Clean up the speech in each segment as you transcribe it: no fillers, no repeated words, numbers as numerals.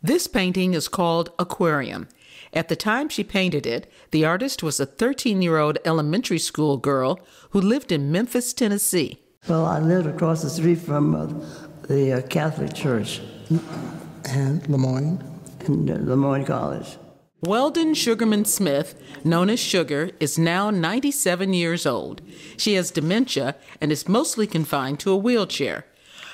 This painting is called Aquarium. At the time she painted it, the artist was a 13-year-old elementary school girl who lived in Memphis, Tennessee. Well, I lived across the street from the Catholic Church. And Lemoyne? And Lemoyne College. Weldon Sugarman Smith, known as Sugar, is now 97 years old. She has dementia and is mostly confined to a wheelchair.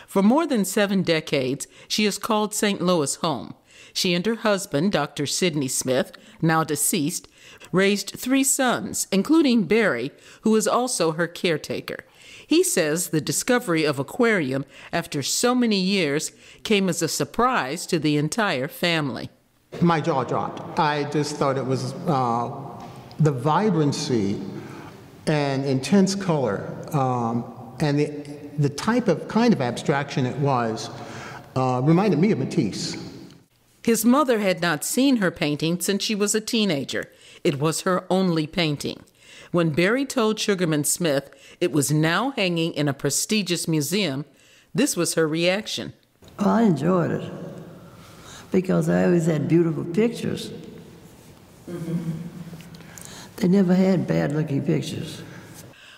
For more than 7 decades, she has called St. Louis home. She and her husband, Dr. Sidney Smith, now deceased, raised 3 sons, including Barry, who is also her caretaker. He says the discovery of Aquarium after so many years came as a surprise to the entire family. My jaw dropped. I just thought it was the vibrancy and intense color and the type of kind of abstraction it was reminded me of Matisse. His mother had not seen her painting since she was a teenager. It was her only painting. When Barry told Sugarman Smith it was now hanging in a prestigious museum, this was her reaction. Well, I enjoyed it because I always had beautiful pictures. They never had bad-looking pictures.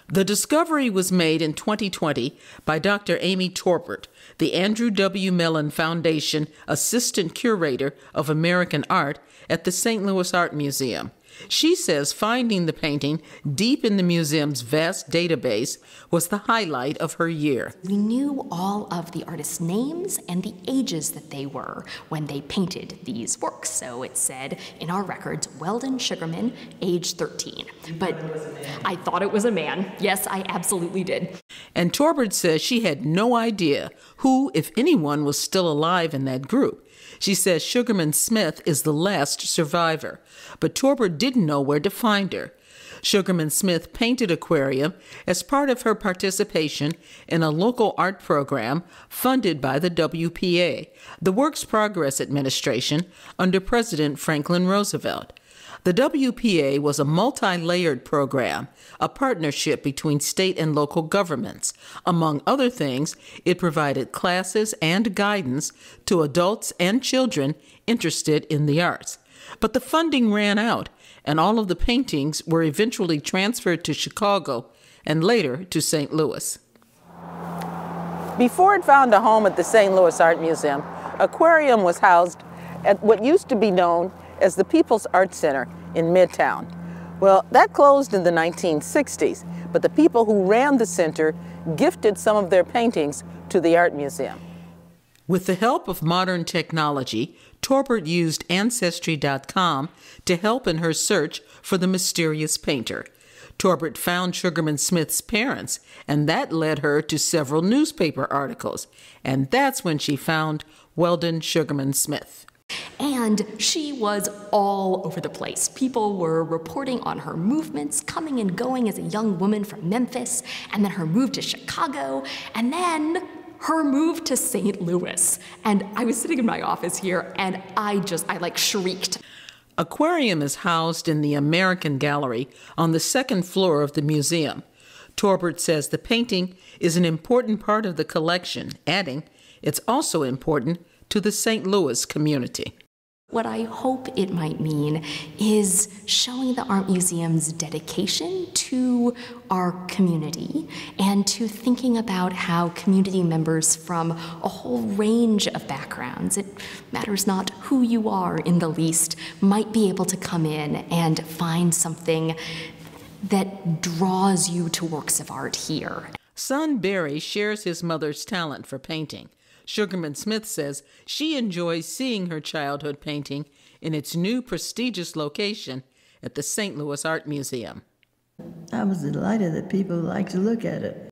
The discovery was made in 2020 by Dr. Amy Torbert, the Andrew W. Mellon Foundation Assistant Curator of American Art at the St. Louis Art Museum. She says finding the painting deep in the museum's vast database was the highlight of her year. We knew all of the artists' names and the ages that they were when they painted these works. So it said in our records, Weldon Sugarman, age 13. But I thought it was a man. Yes, I absolutely did. And Torbert says she had no idea who, if anyone, was still alive in that group. She says Sugarman Smith is the last survivor, but Torbert didn't know where to find her. Sugarman Smith painted Aquarium as part of her participation in a local art program funded by the WPA, the Works Progress Administration, under President Franklin Roosevelt. The WPA was a multi-layered program, a partnership between state and local governments. Among other things, it provided classes and guidance to adults and children interested in the arts. But the funding ran out, and all of the paintings were eventually transferred to Chicago and later to St. Louis. Before it found a home at the St. Louis Art Museum, Aquarium was housed at what used to be known as the People's Art Center in Midtown. Well, that closed in the 1960s, but the people who ran the center gifted some of their paintings to the art museum. With the help of modern technology, Torbert used Ancestry.com to help in her search for the mysterious painter. Torbert found Sugarman Smith's parents, and that led her to several newspaper articles. And that's when she found Weldon Sugarman Smith. And she was all over the place. People were reporting on her movements, coming and going as a young woman from Memphis, and then her move to Chicago, and then her move to St. Louis. And I was sitting in my office here, and I like shrieked. Aquarium is housed in the American Gallery on the 2nd floor of the museum. Torbert says the painting is an important part of the collection, adding, it's also important to the St. Louis community. What I hope it might mean is showing the Art Museum's dedication to our community and to thinking about how community members from a whole range of backgrounds, it matters not who you are in the least, might be able to come in and find something that draws you to works of art here. Son Barry shares his mother's talent for painting. Sugarman Smith says she enjoys seeing her childhood painting in its new prestigious location at the St. Louis Art Museum. I was delighted that people liked to look at it.